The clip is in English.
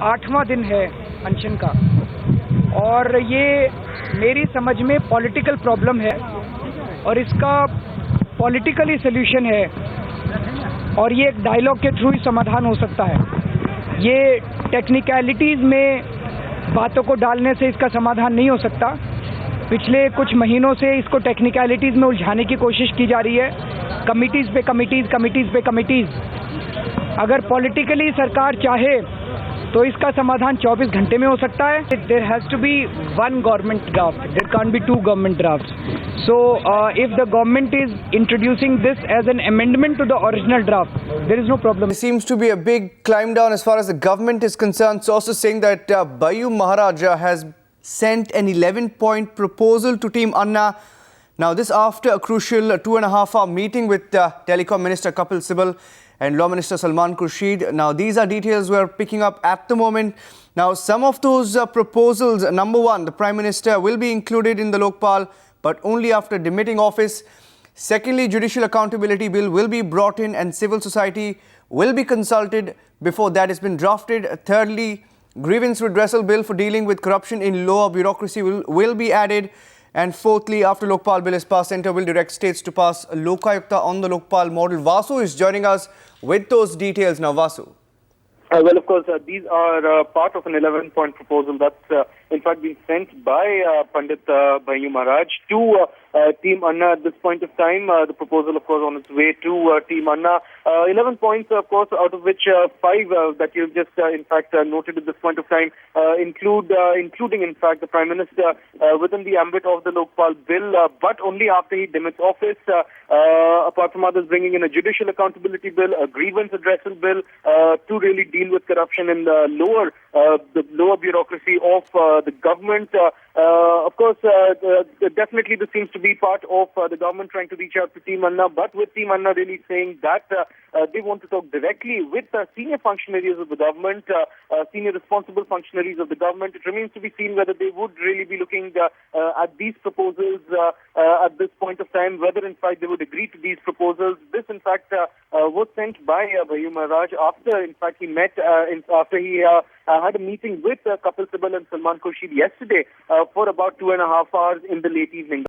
8वां दिन है अनशन का और ये मेरी समझ में पॉलिटिकल प्रॉब्लम है और इसका पॉलिटिकली सल्यूशन है और ये एक डायलॉग के थ्रू ही समाधान हो सकता है। ये टेक्निकलिटीज़ में बातों को डालने से इसका समाधान नहीं हो सकता। पिछले कुछ महीनों से इसको टेक्निकलिटीज़ में उलझाने की कोशिश की जा रही है, कमिटीज़ पे कमिटीज़। अगर पॉलिटिकली सरकार चाहे तो इसका समाधान 24 घंटे में हो सकता है। There has to be one government draft, there can't be two government drafts. So if the government is introducing this as an amendment to the original draft, there is no problem. There seems to be a big climb down as far as the government is concerned. Sources saying that Bayu Maharaj has sent an 11-point proposal to Team Anna. Now this after a crucial 2.5-hour meeting with Telecom Minister Kapil Sibal and Law Minister Salman Khurshid. Now these are details we are picking up at the moment. Now some of those proposals, number one, the Prime Minister will be included in the Lokpal, but only after demitting office. Secondly, Judicial Accountability Bill will be brought in and civil society will be consulted before that has been drafted. Thirdly, Grievance Redressal Bill for dealing with corruption in lower bureaucracy will be added. And fourthly, after Lokpal Bill is passed, Centre will direct states to pass Lokayukta on the Lokpal model. Vasu is joining us with those details now. Vasu. Well, of course, these are part of an 11-point proposal that's in fact been sent by Pandit Bayu Maharaj to Team Anna at this point of time. The proposal, of course, on its way to Team Anna. 11 points, of course, out of which 5 that you've just, in fact, noted at this point of time including, in fact, the Prime Minister within the ambit of the Lokpal Bill, but only after he demits office. Apart from others, bringing in a Judicial Accountability Bill, a Grievance Redressal Bill to really deal with corruption in the lower bureaucracy of the government. Of course, definitely this seems to be part of the government trying to reach out to Team Anna, but with Team Anna really saying that they want to talk directly with senior functionaries of the government, senior responsible functionaries of the government. It remains to be seen whether they would really be looking at these proposals at this point of time, whether in fact they would agree to these proposals. This in fact was sent by Bayu Maharaj after in fact he met, after he had a meeting with Kapil Sibal and Salman Khurshid yesterday for about 2.5 hours in the late evening.